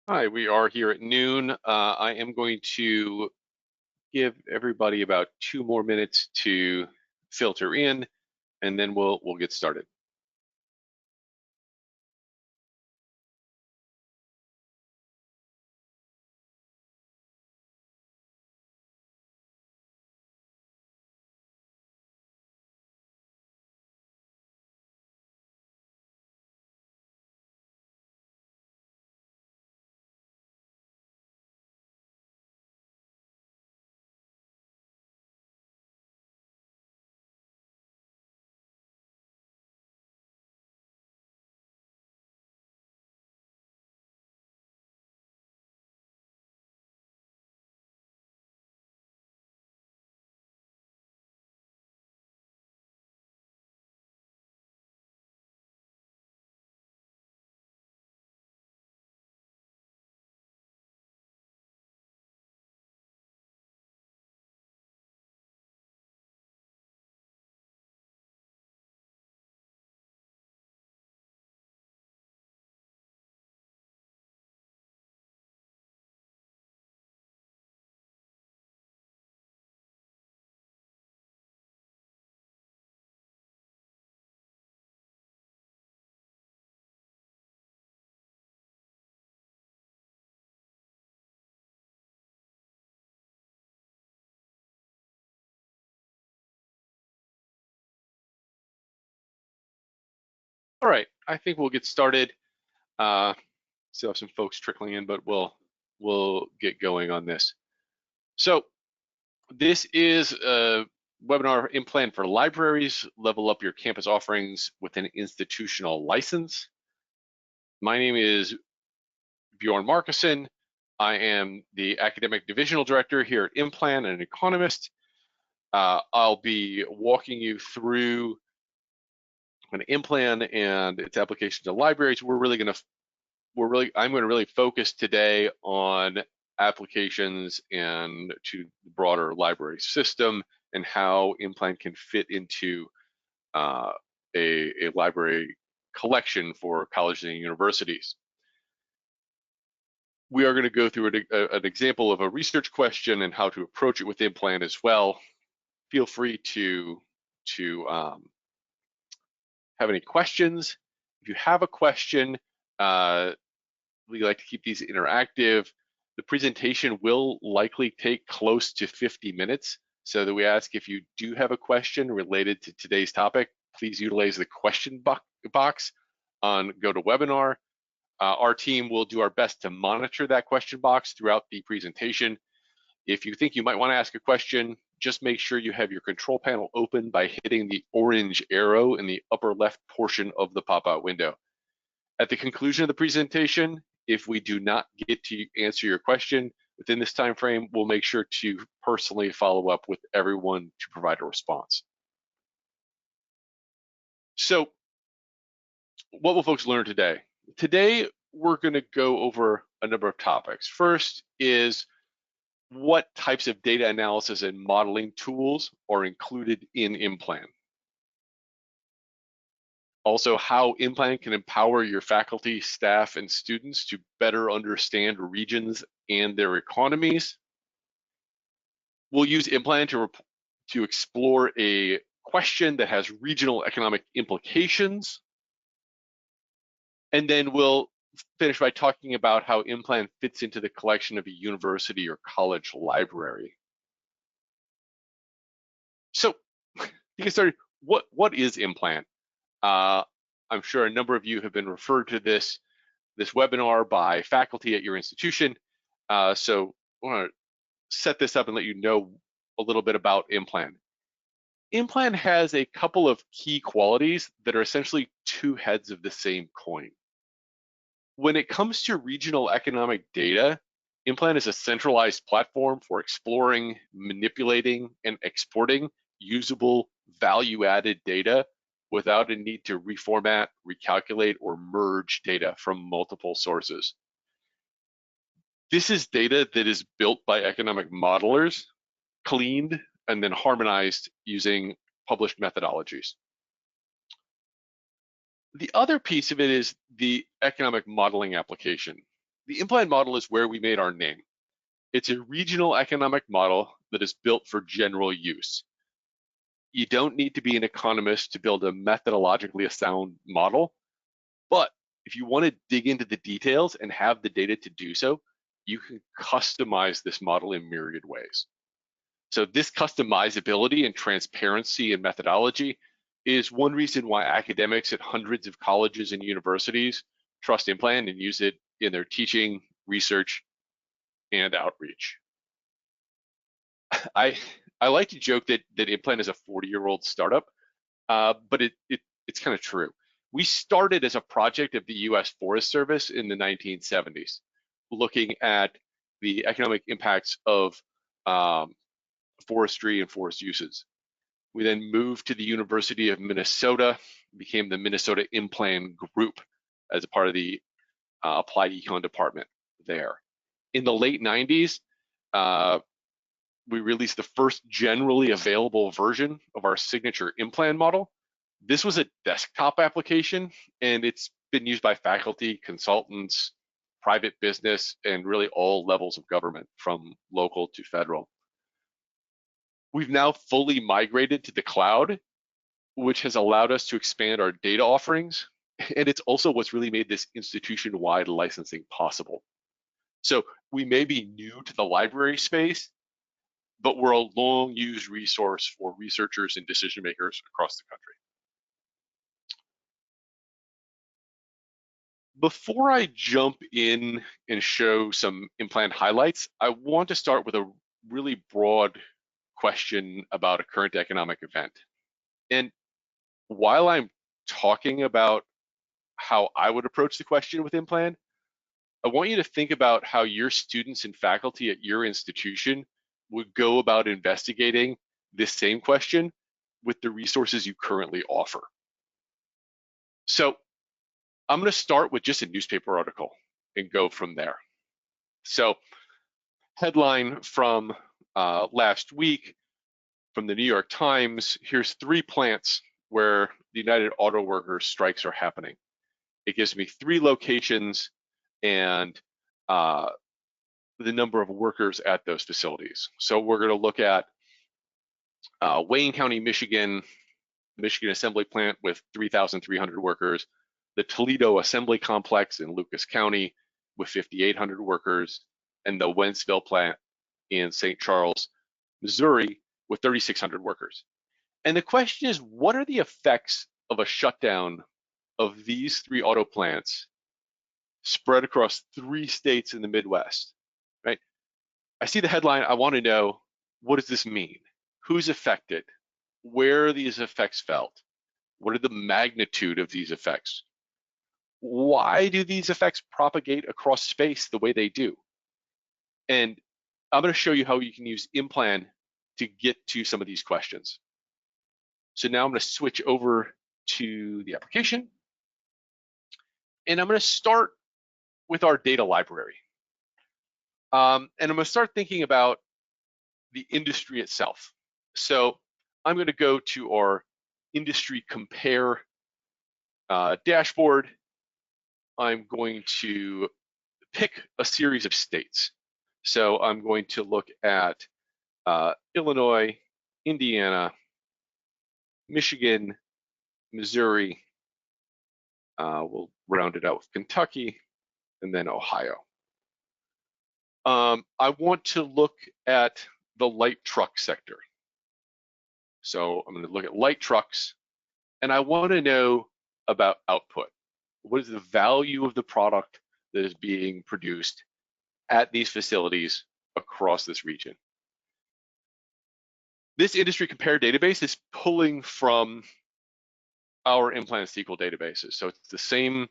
Hi, we are here at noon. I am going to give everybody about 2 more minutes to filter in, and then we'll get started. All right, I think we'll get started. Still have some folks trickling in, but we'll get going on this. So this is a webinar IMPLAN for libraries. Level up your campus offerings with an institutional license. My name is Bjorn Markeson. I am the academic divisional director here at IMPLAN and an economist. I'll be walking you through an IMPLAN and its application to libraries. I'm going to really focus today on applications and to the broader library system and how IMPLAN can fit into a library collection for colleges and universities. We are going to go through an example of a research question and how to approach it with IMPLAN as well. Feel free to have any questions. If you have a question, we like to keep these interactive. The presentation will likely take close to 50 minutes, so that we ask if you do have a question related to today's topic, please utilize the question box on GoToWebinar. Our team will do our best to monitor that question box throughout the presentation. If you think you might want to ask a question, just make sure you have your control panel open by hitting the orange arrow in the upper left portion of the pop-out window. At the conclusion of the presentation, if we do not get to answer your question within this time frame, we'll make sure to personally follow up with everyone to provide a response. So what will folks learn today? Today, we're going to go over a number of topics. First is what types of data analysis and modeling tools are included in IMPLAN. Also, how IMPLAN can empower your faculty, staff, and students to better understand regions and their economies. We'll use IMPLAN to explore a question that has regional economic implications. And then we'll finish by talking about how IMPLAN fits into the collection of a university or college library. So to get started, what is IMPLAN? I'm sure a number of you have been referred to this webinar by faculty at your institution. So I want to set this up and let you know a little bit about IMPLAN. IMPLAN has a couple of key qualities that are essentially two heads of the same coin. When it comes to regional economic data, IMPLAN is a centralized platform for exploring, manipulating, and exporting usable value-added data without a need to reformat, recalculate, or merge data from multiple sources. This is data that is built by economic modelers, cleaned, and then harmonized using published methodologies. The other piece of it is the economic modeling application. The IMPLAN model is where we made our name. It's a regional economic model that is built for general use. You don't need to be an economist to build a methodologically sound model, but if you want to dig into the details and have the data to do so, you can customize this model in myriad ways. So this customizability and transparency in methodology is one reason why academics at hundreds of colleges and universities trust IMPLAN and use it in their teaching, research, and outreach. I like to joke that IMPLAN is a 40-year-old startup, but it's kind of true. We started as a project of the U.S. Forest Service in the 1970s, looking at the economic impacts of forestry and forest uses. We then moved to the University of Minnesota, became the Minnesota IMPLAN Group as a part of the Applied Econ department there. In the late 90s, we released the first generally available version of our signature IMPLAN model. This was a desktop application, and it's been used by faculty, consultants, private business, and really all levels of government, from local to federal. We've now fully migrated to the cloud, which has allowed us to expand our data offerings, and it's also what's really made this institution-wide licensing possible. So we may be new to the library space, but we're a long-used resource for researchers and decision makers across the country. Before I jump in and show some IMPLAN highlights, I want to start with a really broad question about a current economic event. And while I'm talking about how I would approach the question with IMPLAN, I want you to think about how your students and faculty at your institution would go about investigating this same question with the resources you currently offer. So I'm going to start with just a newspaper article and go from there. So headline from last week from the New York Times, here's 3 plants where the United Auto Workers strikes are happening. It gives me 3 locations and the number of workers at those facilities. So we're going to look at Wayne County, Michigan, Michigan Assembly Plant with 3,300 workers, the Toledo Assembly Complex in Lucas County with 5,800 workers, and the Wentzville Plant in St. Charles, Missouri with 3,600 workers. And the question is, what are the effects of a shutdown of these 3 auto plants spread across 3 states in the Midwest, right? I see the headline, I want to know, what does this mean? Who's affected? Where are these effects felt? What are the magnitude of these effects? Why do these effects propagate across space the way they do? And I'm going to show you how you can use IMPLAN to get to some of these questions. So now I'm going to switch over to the application. And I'm going to start with our data library. And I'm going to start thinking about the industry itself. So I'm going to go to our industry compare dashboard. I'm going to pick a series of states. So I'm going to look at Illinois, Indiana, Michigan, Missouri. We'll round it out with Kentucky, and then Ohio. I want to look at the light truck sector. So I'm going to look at light trucks, and I want to know about output. What is the value of the product that is being produced at these facilities across this region? This industry compare database is pulling from our IMPLAN SQL databases. So it's the same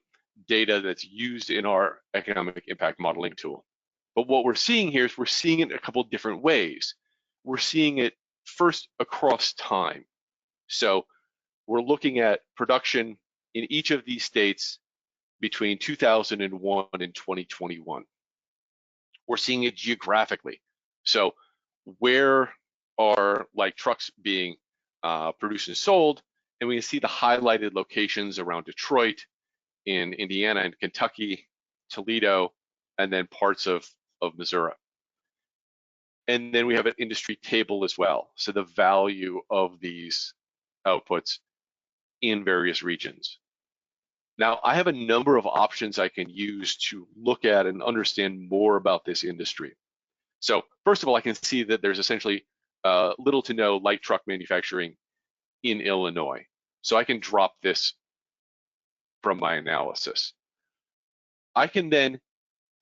data that's used in our economic impact modeling tool. But what we're seeing here is we're seeing it in a couple of different ways. We're seeing it first across time. So we're looking at production in each of these states between 2001 and 2021. We're seeing it geographically. So where are light trucks being produced and sold? And we can see the highlighted locations around Detroit, in Indiana and Kentucky, Toledo, and then parts of Missouri. And then we have an industry table as well. So the value of these outputs in various regions. Now, I have a number of options I can use to look at and understand more about this industry. So first of all, I can see that there's essentially little to no light truck manufacturing in Illinois. So I can drop this from my analysis. I can then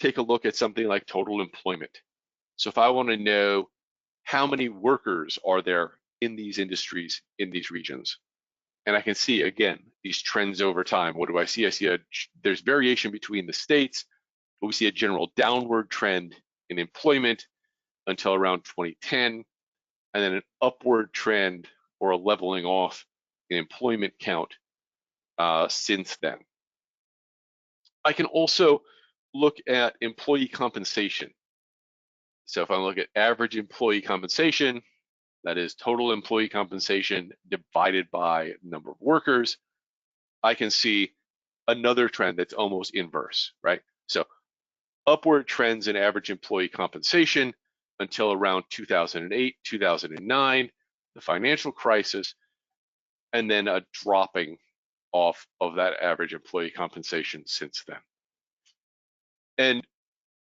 take a look at something like total employment. So if I want to know how many workers are there in these industries in these regions, and I can see, again, these trends over time. What do I see? I see there's variation between the states, but we see a general downward trend in employment until around 2010, and then an upward trend or a leveling off in employment count since then. I can also look at employee compensation. So if I look at average employee compensation, that is total employee compensation divided by number of workers, I can see another trend that's almost inverse, right? So upward trends in average employee compensation until around 2008, 2009, the financial crisis, and then a dropping off of that average employee compensation since then. And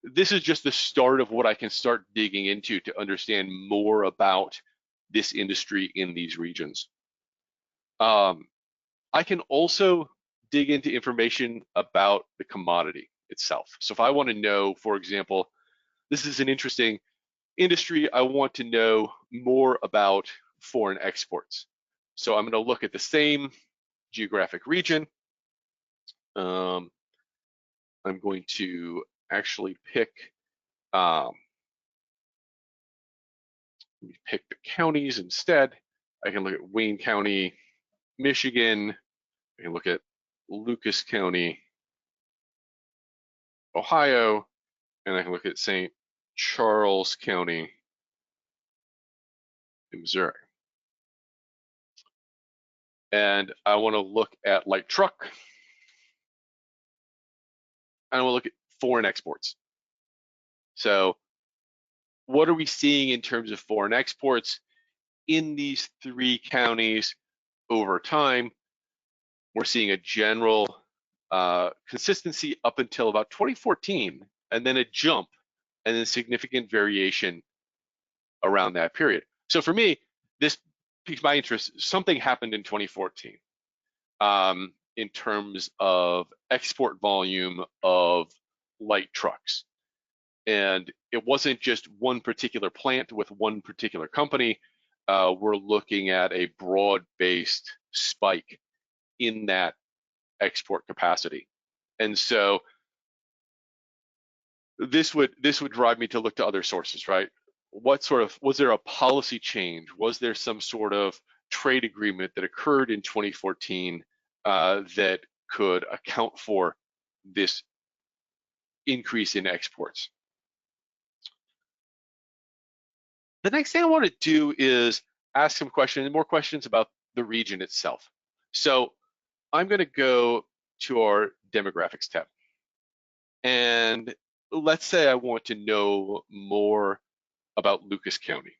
this is just the start of what I can start digging into to understand more about this industry in these regions. I can also dig into information about the commodity itself. So if I want to know, for example, this is an interesting industry, I want to know more about foreign exports. So I'm going to look at the same geographic region. I'm going to actually pick the counties instead. I can look at Wayne County, Michigan. I can look at Lucas County, Ohio, and I can look at St. Charles County in Missouri. And I want to look at light truck. And I want to look at foreign exports. So what are we seeing in terms of foreign exports in these three counties over time? We're seeing a general consistency up until about 2014, and then a jump, and then significant variation around that period. So for me, this piques my interest. Something happened in 2014 in terms of export volume of light trucks. And it wasn't just one particular plant with one particular company. We're looking at a broad-based spike in that export capacity. And so this would drive me to look to other sources, right? What sort of, was there a policy change? Was there some sort of trade agreement that occurred in 2014 that could account for this increase in exports? The next thing I want to do is ask some questions, more questions about the region itself. So I'm going to go to our demographics tab. And let's say I want to know more about Lucas County.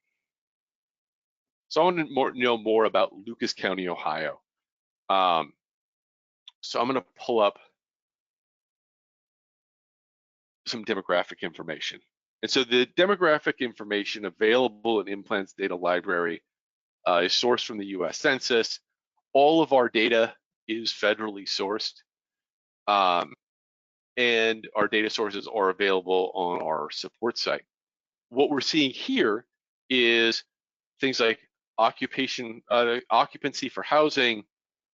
So I want to know more about Lucas County, Ohio. So I'm going to pull up some demographic information. And so the demographic information available in IMPLAN's data library is sourced from the US Census. All of our data is federally sourced. And our data sources are available on our support site. What we're seeing here is things like occupancy for housing,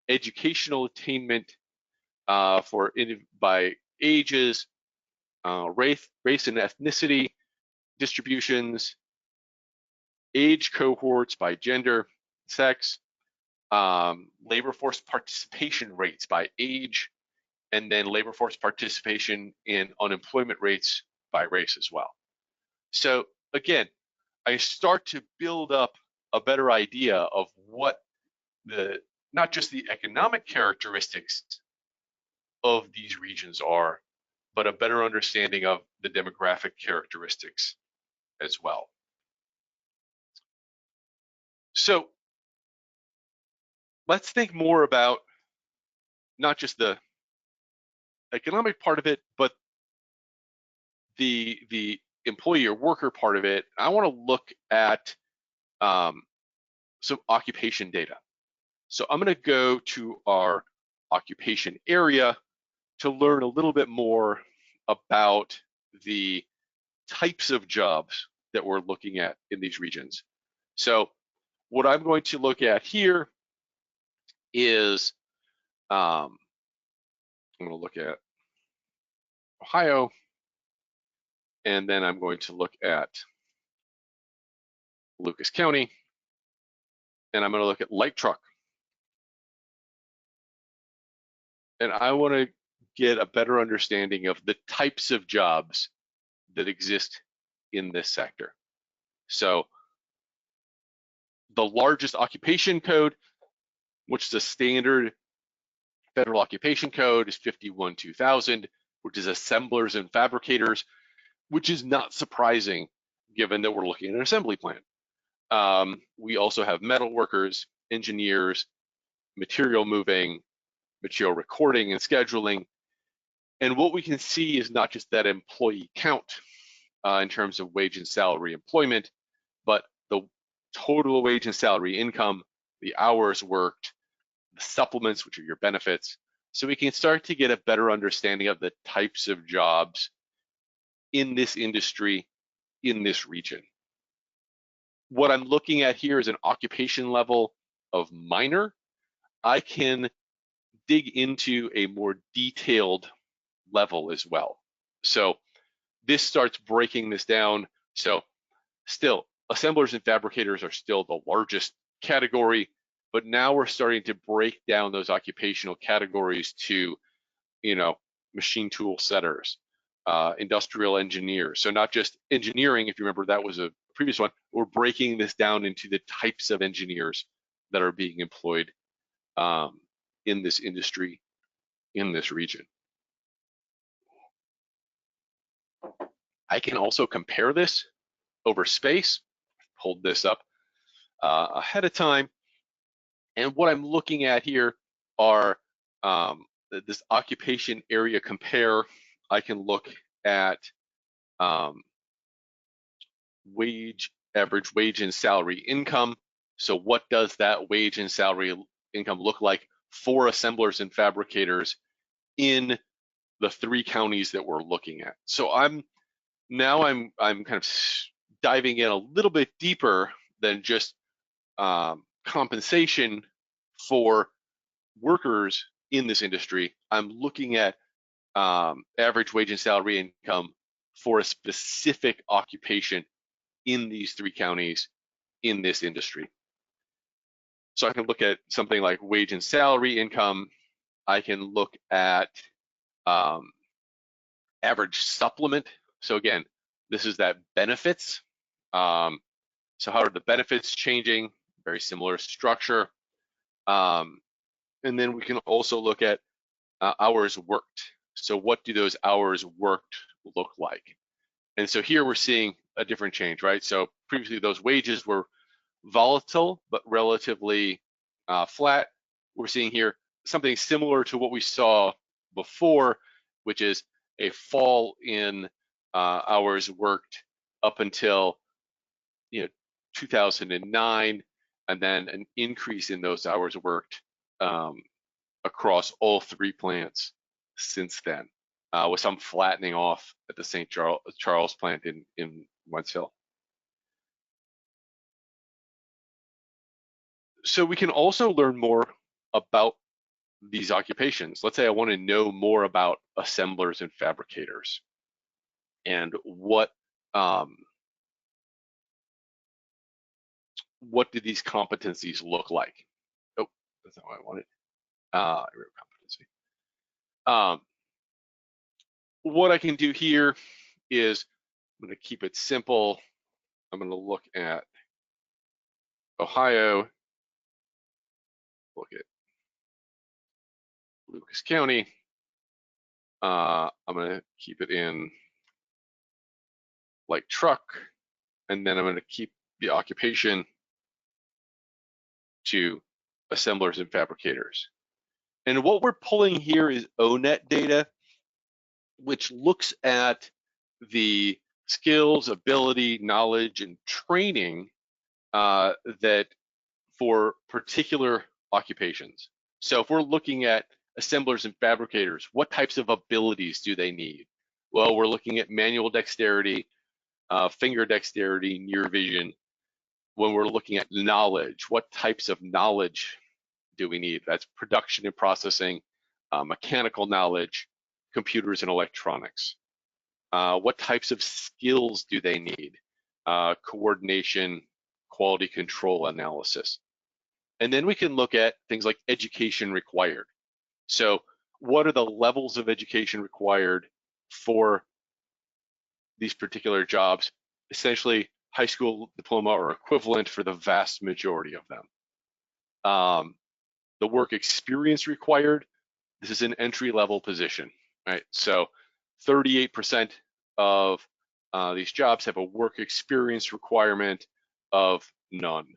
educational attainment by ages, race and ethnicity distributions, age cohorts by gender, sex, labor force participation rates by age, and then labor force participation in unemployment rates by race as well. So again, I start to build up a better idea of what not just the economic characteristics of these regions are, but a better understanding of the demographic characteristics as well. So let's think more about not just the economic part of it, but the employee or worker part of it. I want to look at some occupation data. So I'm going to go to our occupation area to learn a little bit more about the types of jobs that we're looking at in these regions. So what I'm going to look at here is I'm going to look at Ohio, and then I'm going to look at Lucas County, and I'm going to look at light truck. And I want to get a better understanding of the types of jobs that exist in this sector. So the largest occupation code, which is a standard federal occupation code, is 51-2000, which is assemblers and fabricators, which is not surprising given that we're looking at an assembly plant. We also have metal workers, engineers, material moving, material recording and scheduling. And what we can see is not just that employee count in terms of wage and salary employment, but the total wage and salary income, the hours worked, the supplements, which are your benefits. So we can start to get a better understanding of the types of jobs in this industry, in this region. What I'm looking at here is an occupation level of minor. I can dig into a more detailed level as well. So this starts breaking this down. So still, assemblers and fabricators are still the largest category, but now we're starting to break down those occupational categories to, machine tool setters, industrial engineers. So not just engineering, if you remember, that was a previous one. We're breaking this down into the types of engineers that are being employed in this industry, in this region. I can also compare this over space, hold this up ahead of time. And what I'm looking at here are this occupation area compare. I can look at average wage and salary income. So what does that wage and salary income look like for assemblers and fabricators in the 3 counties that we're looking at? So I'm kind of diving in a little bit deeper than just compensation for workers in this industry. I'm looking at average wage and salary income for a specific occupation in these 3 counties in this industry. So I can look at something like wage and salary income. I can look at average supplement. So again, this is that benefits. So how are the benefits changing? Very similar structure. And then we can also look at hours worked. So what do those hours worked look like? And so here we're seeing a different change, right? So previously those wages were volatile, but relatively flat. We're seeing here something similar to what we saw before, which is a fall in hours worked up until 2009, and then an increase in those hours worked across all 3 plants since then, with some flattening off at the St. Charles plant in Wentz Hill. So we can also learn more about these occupations. Let's say I want to know more about assemblers and fabricators and what do these competencies look like? Oh, that's not what I wanted. Competency. What I can do here is I'm going to keep it simple. I'm going to look at Ohio, look at Lucas County, I'm going to keep it in light truck, and then I'm going to keep the occupation to assemblers and fabricators. And what we're pulling here is ONET data, which looks at the skills, ability, knowledge, and training that for particular occupations. So if we're looking at assemblers and fabricators, what types of abilities do they need? Well, we're looking at manual dexterity, finger dexterity, near vision. When we're looking at knowledge, what types of knowledge do we need? That's production and processing, mechanical knowledge, computers and electronics. What types of skills do they need? Coordination, quality control analysis. And then we can look at things like education required. So what are the levels of education required for these particular jobs? Essentially, high school diploma or equivalent for the vast majority of them. The work experience required, this is an entry-level position, right? So 38% of these jobs have a work experience requirement of none.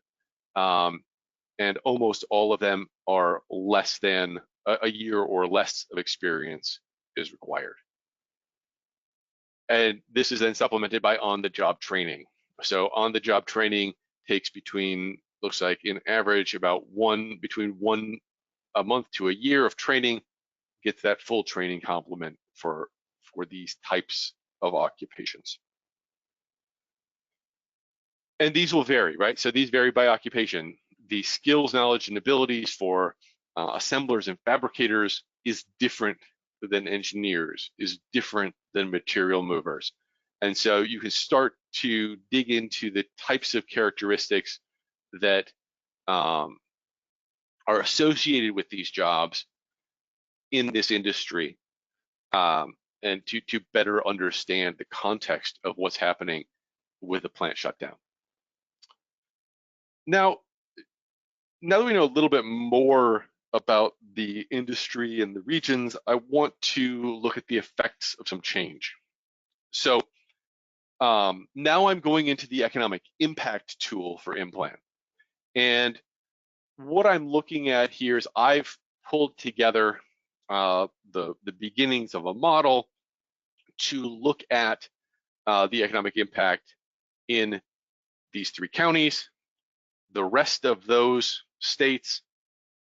And almost all of them are less than a year or less of experience is required. And this is then supplemented by on-the-job training. So on-the-job training takes looks like in average about between a month to a year of training, gets that full training complement for these types of occupations. And these will vary, right? So these vary by occupation. The skills, knowledge, and abilities for assemblers and fabricators is different than engineers, is different than material movers. And so you can start to dig into the types of characteristics that are associated with these jobs in this industry, and to better understand the context of what's happening with a plant shutdown. Now that we know a little bit more about the industry and the regions, I want to look at the effects of some change. So now I'm going into the economic impact tool for IMPLAN. And what I'm looking at here is I've pulled together the beginnings of a model to look at the economic impact in these 3 counties, the rest of those states,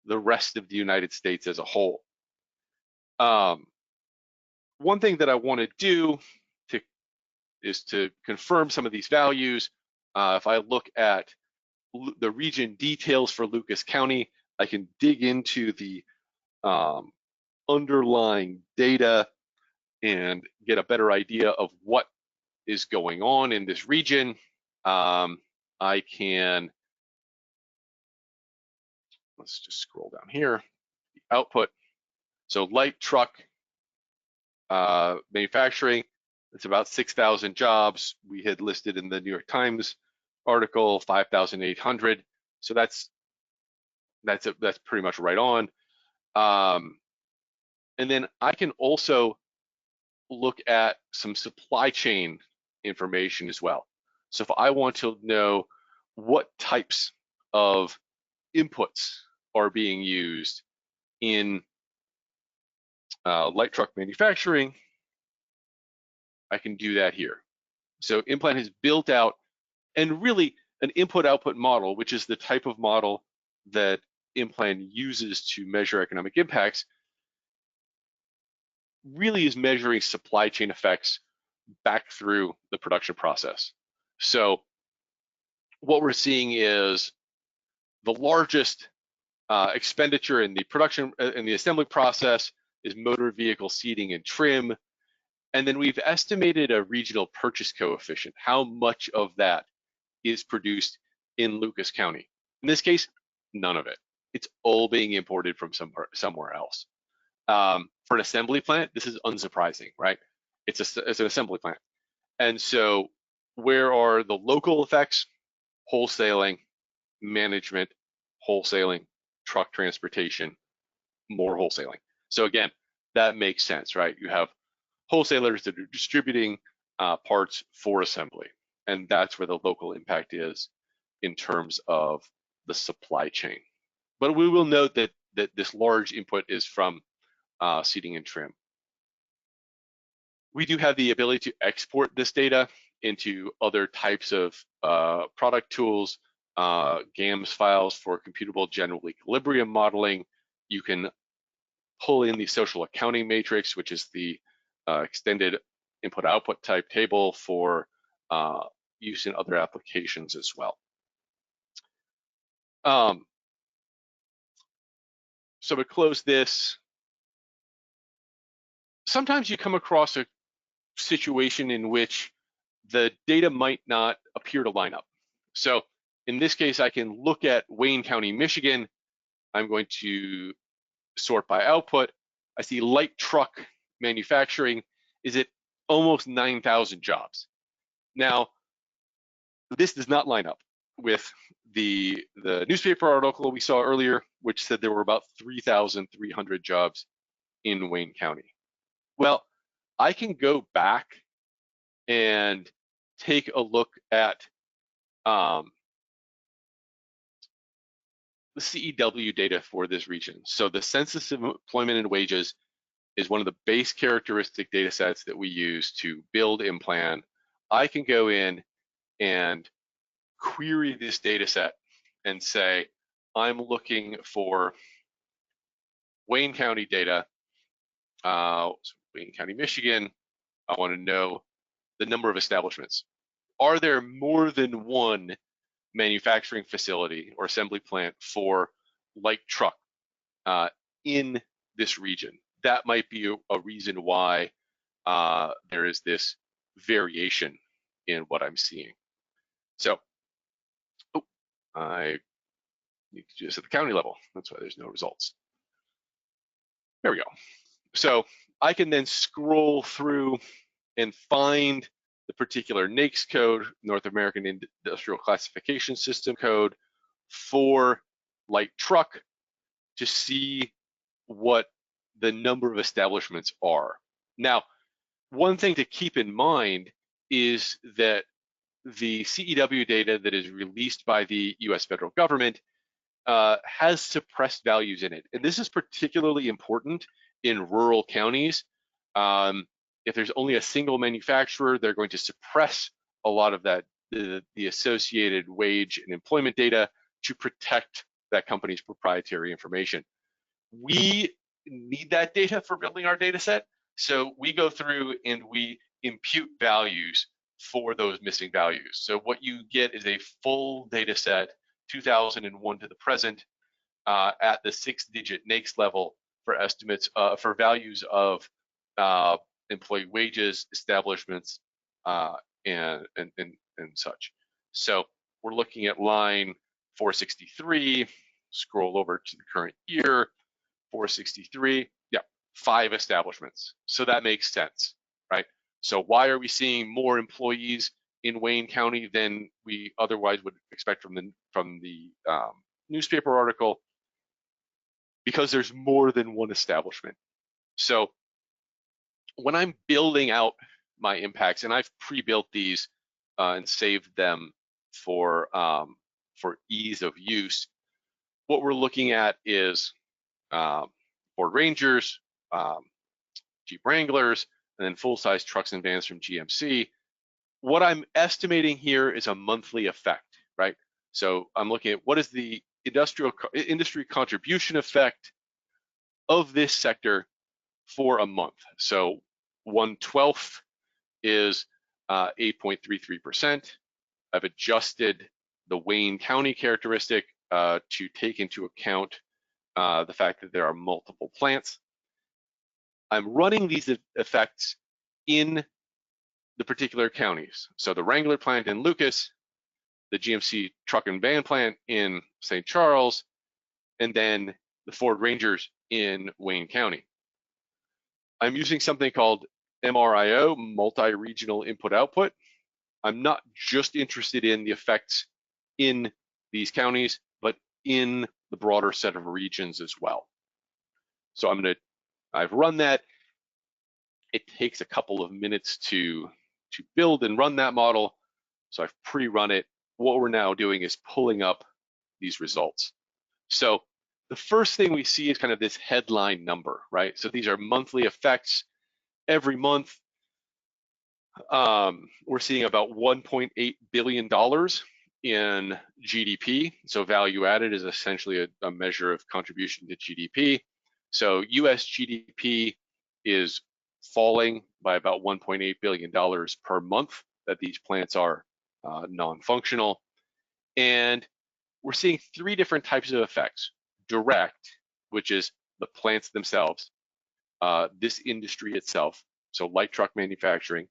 the rest of the United States as a whole. One thing that I want to do is to confirm some of these values. If I look at the region details for Lucas County, I can dig into the underlying data and get a better idea of what is going on in this region. I can, let's just scroll down here, the output. So light truck manufacturing, it's about 6,000 jobs. We had listed in the New York Times article 5,800. So that's pretty much right on. And then I can also look at some supply chain information as well. So if I want to know what types of inputs are being used in light truck manufacturing, I can do that here. So IMPLAN has built out, and really an input-output model, which is the type of model that IMPLAN uses to measure economic impacts, really is measuring supply chain effects back through the production process. So what we're seeing is the largest expenditure in the production, in the assembly process, is motor vehicle seating and trim. And then we've estimated a regional purchase coefficient, how much of that is produced in Lucas County. In this case, none of it. It's all being imported from somewhere else. For an assembly plant, this is unsurprising, right? It's an assembly plant. And so where are the local effects? Wholesaling, management, wholesaling, truck transportation, more wholesaling. So again, that makes sense, right? You have wholesalers that are distributing parts for assembly, and that's where the local impact is in terms of the supply chain. But we will note that this large input is from seating and trim. We do have the ability to export this data into other types of product tools, GAMS files for computable general equilibrium modeling. You can pull in the social accounting matrix, which is the extended input-output type table for use in other applications as well. So to close this, sometimes you come across a situation in which the data might not appear to line up. So in this case, I can look at Wayne County, Michigan. I'm going to sort by output. I see light truck manufacturing is at almost 9,000 jobs. Now, this does not line up with the newspaper article we saw earlier, which said there were about 3,300 jobs in Wayne County. Well, I can go back and take a look at the CEW data for this region. So the Census of Employment and Wages is one of the base characteristic data sets that we use to build IMPLAN. I can go in and query this data set and say, I'm looking for Wayne County data, Wayne County, Michigan. I want to know the number of establishments. Are there more than one manufacturing facility or assembly plant for light truck in this region? That might be a reason why there is this variation in what I'm seeing. So I need to do this at the county level. That's why there's no results. There we go. So I can then scroll through and find the particular NAICS code, North American Industrial Classification System code, for light truck to see what the number of establishments are. Now, one thing to keep in mind is that the CEW data that is released by the US federal government has suppressed values in it. And this is particularly important in rural counties. If there's only a single manufacturer, they're going to suppress a lot of that, the associated wage and employment data to protect that company's proprietary information. We need that data for building our data set. So we go through and we impute values for those missing values. So what you get is a full data set, 2001 to the present, at the 6-digit NAICS level for estimates, for values of employee wages, establishments, and such. So we're looking at line 463, scroll over to the current year, 463, yeah, 5 establishments. So that makes sense, right? So why are we seeing more employees in Wayne County than we otherwise would expect from the newspaper article? Because there's more than one establishment. So when I'm building out my impacts, and I've pre-built these and saved them for ease of use, what we're looking at is Ford Rangers, Jeep Wranglers, and then full-size trucks and vans from GMC. What I'm estimating here is a monthly effect, right? So I'm looking at what is the industry contribution effect of this sector for a month. So 1/12 is 8.33%. I've adjusted the Wayne County characteristic to take into account the fact that there are multiple plants. I'm running these effects in the particular counties. So the Wrangler plant in Lucas, the GMC truck and van plant in St. Charles, and then the Ford Rangers in Wayne County. I'm using something called MRIO, multi-regional input-output. I'm not just interested in the effects in these counties, but in the broader set of regions as well. So I'm going to I've run that. It takes a couple of minutes to build and run that model. So I've pre-run it. What we're now doing is pulling up these results. So the first thing we see is kind of this headline number, right? So these are monthly effects. Every month, we're seeing about $1.8 billion in GDP. So value added is essentially a measure of contribution to GDP. So US GDP is falling by about $1.8 billion per month that these plants are non-functional. And we're seeing three different types of effects. Direct, which is the plants themselves, this industry itself, so light truck manufacturing.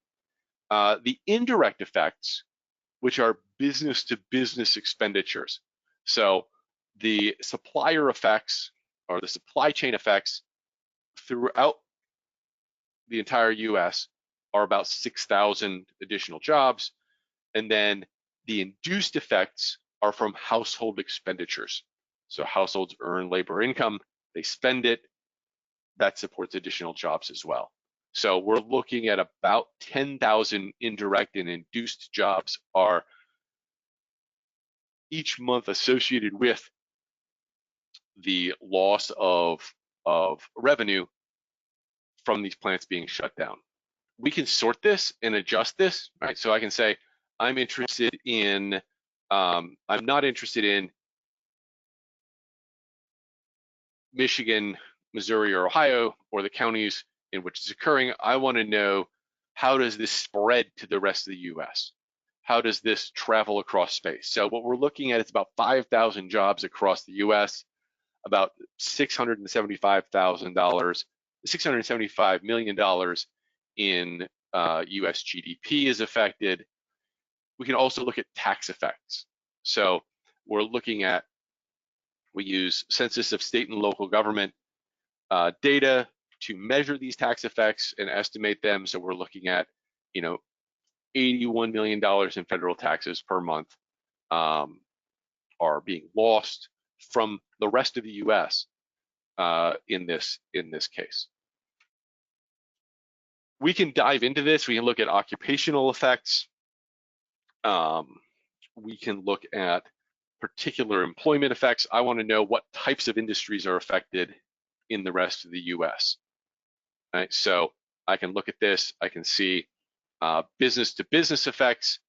The indirect effects, which are business to business expenditures. So the supplier effects or the supply chain effects throughout the entire US are about 6,000 additional jobs. And then the induced effects are from household expenditures. So households earn labor income, they spend it, that supports additional jobs as well. So we're looking at about 10,000 indirect and induced jobs are each month associated with the loss of revenue from these plants being shut down. We can sort this and adjust this, right? So I can say, I'm interested in, I'm not interested in Michigan, Missouri, or Ohio, or the counties in which it's occurring. I want to know, how does this spread to the rest of the US? How does this travel across space? So what we're looking at is about 5,000 jobs across the US, about $675 million in US GDP is affected. We can also look at tax effects. So we're looking at, we use Census of State and Local Government data to measure these tax effects and estimate them. So we're looking at, $81 million in federal taxes per month are being lost from the rest of the U.S. In this case. We can dive into this. We can look at occupational effects. We can look at particular employment effects. I want to know what types of industries are affected in the rest of the U.S. Right? So I can look at this. I can see business to business effects,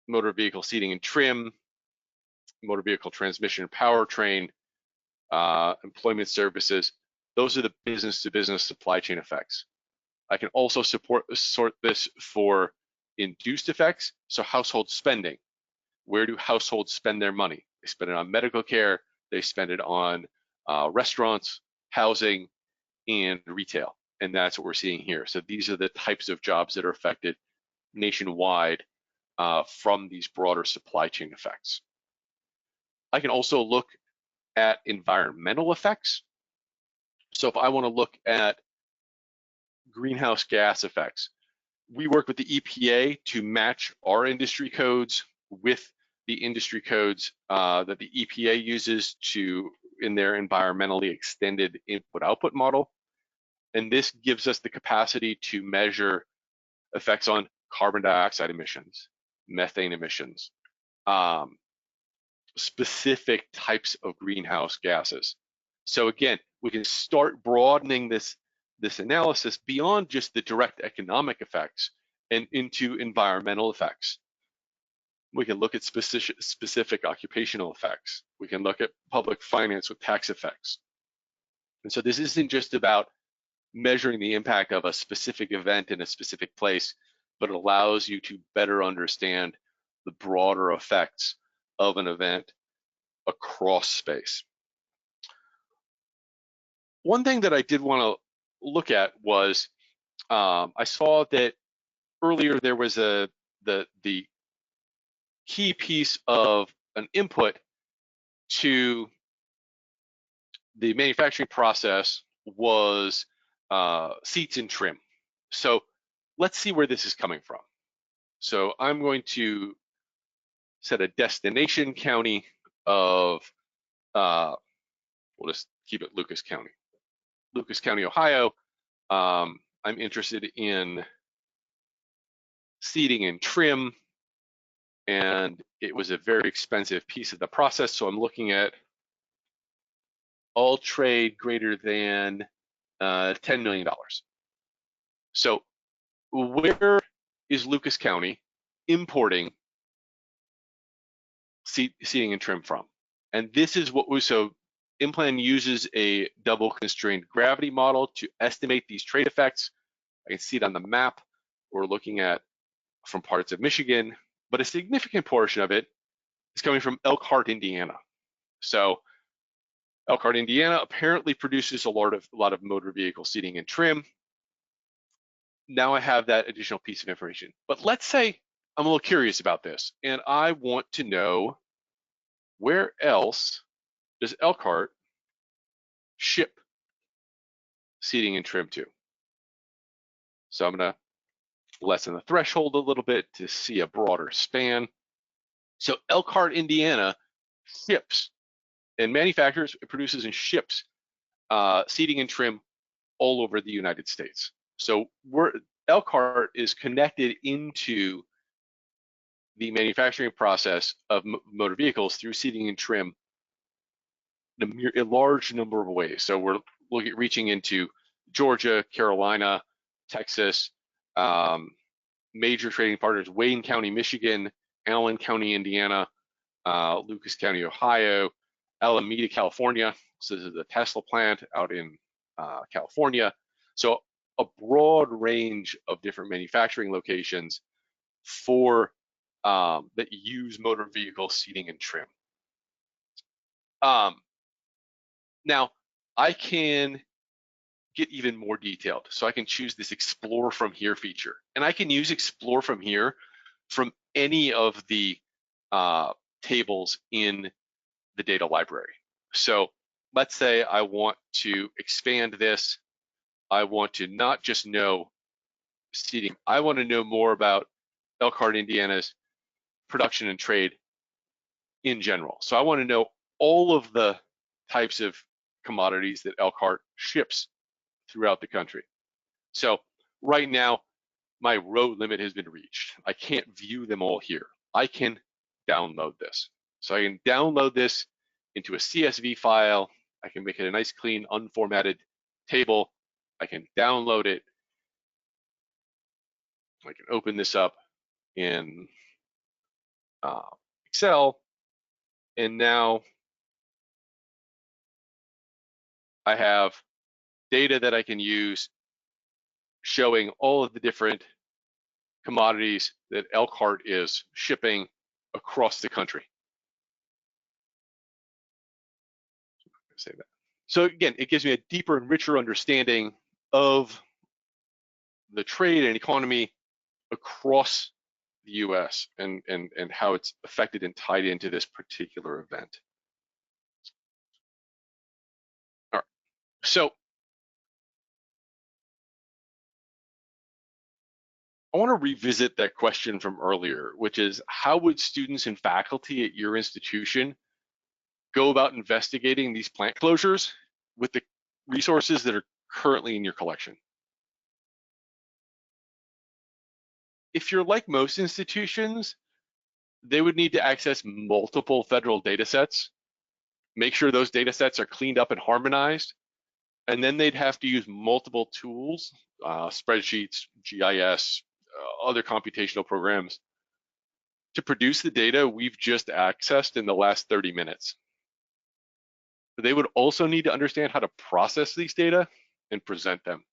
motor vehicle seating and trim, motor vehicle transmission and powertrain, employment services. Those are the business to business supply chain effects. I can also sort this for induced effects. So household spending. Where do households spend their money? They spend it on medical care, they spend it on restaurants, housing, and retail. And that's what we're seeing here. So these are the types of jobs that are affected nationwide from these broader supply chain effects. I can also look at environmental effects. So if I want to look at greenhouse gas effects, we work with the EPA to match our industry codes with the industry codes that the EPA uses in their environmentally extended input-output model. And this gives us the capacity to measure effects on carbon dioxide emissions, methane emissions, specific types of greenhouse gases. So again, we can start broadening this analysis beyond just the direct economic effects and into environmental effects. We can look at specific occupational effects. We can look at public finance with tax effects. And so this isn't just about measuring the impact of a specific event in a specific place, but it allows you to better understand the broader effects of an event across space. One thing that I did want to look at was I saw that earlier there was the key piece of an input to the manufacturing process was seats and trim. So let's see where this is coming from. So I'm going to set a destination county of, we'll just keep it Lucas County. Lucas County, Ohio. I'm interested in seating and trim, and it was a very expensive piece of the process. So I'm looking at all trade greater than $10 million. So where is Lucas County importing seating and trim from? And this is what we, so IMPLAN uses a double constrained gravity model to estimate these trade effects. I can see it on the map. We're looking at from parts of Michigan, but a significant portion of it is coming from Elkhart, Indiana. So Elkhart, Indiana apparently produces a lot of motor vehicle seating and trim. Now I have that additional piece of information. But let's say I'm a little curious about this and I want to know where else does Elkhart ship seating and trim to? So I'm gonna lessen the threshold a little bit to see a broader span. So Elkhart, Indiana ships and manufactures, produces and ships seating and trim all over the United States. So Elkhart is connected into the manufacturing process of motor vehicles through seating and trim in a large number of ways. So we're looking at reaching into Georgia, Carolina, Texas, major trading partners, Wayne County, Michigan, Allen County, Indiana, Lucas County, Ohio, Alameda, California. So this is the Tesla plant out in California. So a broad range of different manufacturing locations for that use motor vehicle seating and trim. Now I can get even more detailed. So I can choose this Explore from Here feature, and I can use Explore from Here from any of the tables in the data library. So let's say I want to expand this. I want to not just know seating, I want to know more about Elkhart, Indiana's production and trade in general. So I want to know all of the types of commodities that Elkhart ships throughout the country. So right now, my row limit has been reached. I can't view them all here. I can download this. So I can download this into a CSV file. I can make it a nice, clean, unformatted table. I can download it. I can open this up in Excel, and now I have data that I can use showing all of the different commodities that Elkhart is shipping across the country. Say that. So again, it gives me a deeper and richer understanding of the trade and economy across the US and how it's affected and tied into this particular event. All right, so I want to revisit that question from earlier, which is how would students and faculty at your institution go about investigating these plant closures with the resources that are currently in your collection? If you're like most institutions, they would need to access multiple federal data sets, make sure those data sets are cleaned up and harmonized, and then they'd have to use multiple tools, spreadsheets, GIS, other computational programs to produce the data we've just accessed in the last 30 minutes. They would also need to understand how to process these data and present them.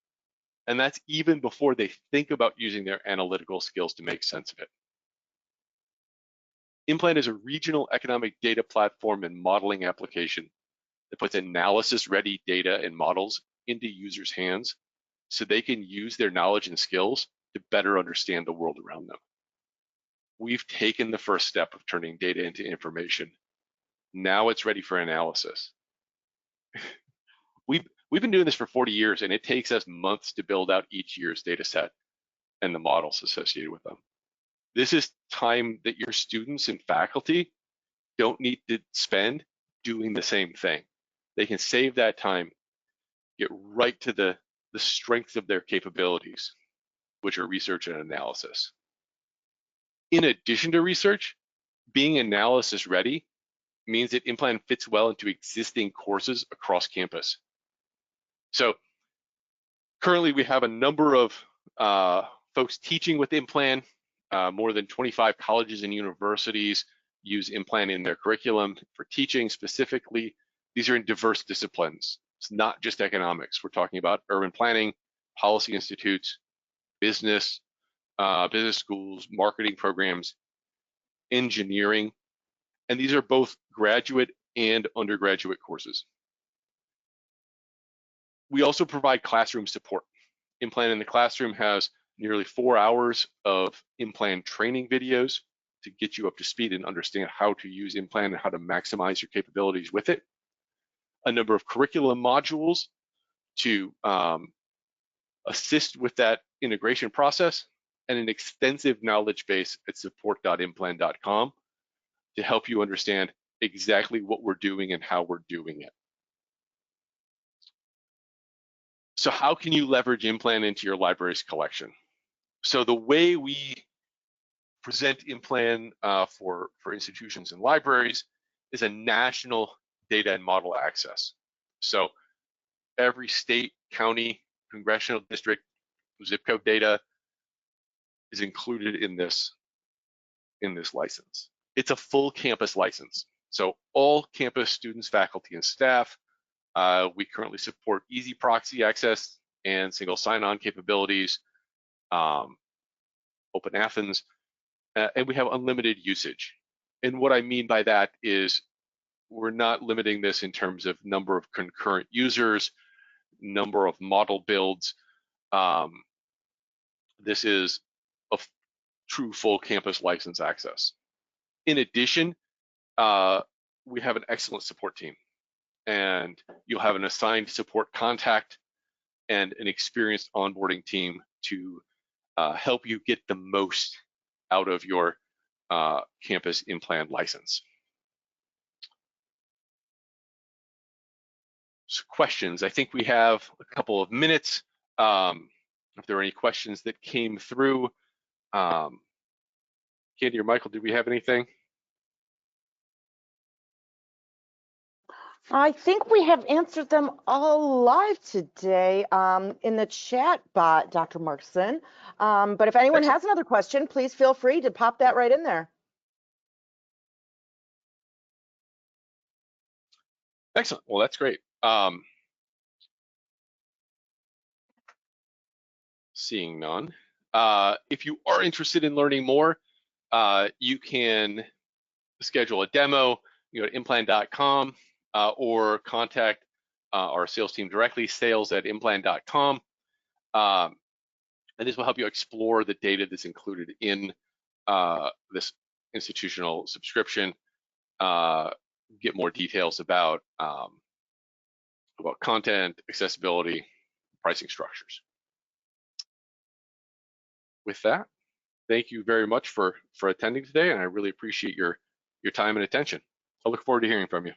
And that's even before they think about using their analytical skills to make sense of it. IMPLAN is a regional economic data platform and modeling application that puts analysis-ready data and models into users' hands so they can use their knowledge and skills to better understand the world around them. We've taken the first step of turning data into information. Now it's ready for analysis. We've been doing this for 40 years, and it takes us months to build out each year's data set and the models associated with them. This is time that your students and faculty don't need to spend doing the same thing. They can save that time get right to the strength of their capabilities, which are research and analysis. In addition to research, being analysis ready means that IMPLAN fits well into existing courses across campus. So currently we have a number of folks teaching with IMPLAN. More than 25 colleges and universities use IMPLAN in their curriculum for teaching specifically. These are in diverse disciplines. It's not just economics. We're talking about urban planning, policy institutes, business, business schools, marketing programs, engineering, and these are both graduate and undergraduate courses. We also provide classroom support. IMPLAN in the Classroom has nearly 4 hours of IMPLAN training videos to get you up to speed and understand how to use IMPLAN and how to maximize your capabilities with it. A number of curriculum modules to assist with that integration process, and an extensive knowledge base at support.implan.com to help you understand exactly what we're doing and how we're doing it. So how can you leverage IMPLAN into your library's collection? So the way we present IMPLAN for institutions and libraries is a national data and model access. So every state, county, congressional district, zip code data is included in this license. It's a full campus license. So all campus students, faculty, and staff. We currently support easy proxy access and single sign-on capabilities, Open Athens, and we have unlimited usage. And what I mean by that is we're not limiting this in terms of number of concurrent users, number of model builds. This is a true full campus license access. In addition, we have an excellent support team, and you'll have an assigned support contact and an experienced onboarding team to help you get the most out of your campus IMPLAN license. So questions, I think we have a couple of minutes. If there are any questions that came through, Candy or Michael, did we have anything? I think we have answered them all live today in the chat bot, Dr. Markeson. But if anyone has another question, please feel free to pop that right in there. Excellent. Well, that's great. Seeing none. If you are interested in learning more, you can schedule a demo. You go to implan.com or contact our sales team directly, sales@implan.com. And this will help you explore the data that's included in this institutional subscription, get more details about content, accessibility, pricing structures. With that, thank you very much for attending today, and I really appreciate your time and attention. I look forward to hearing from you.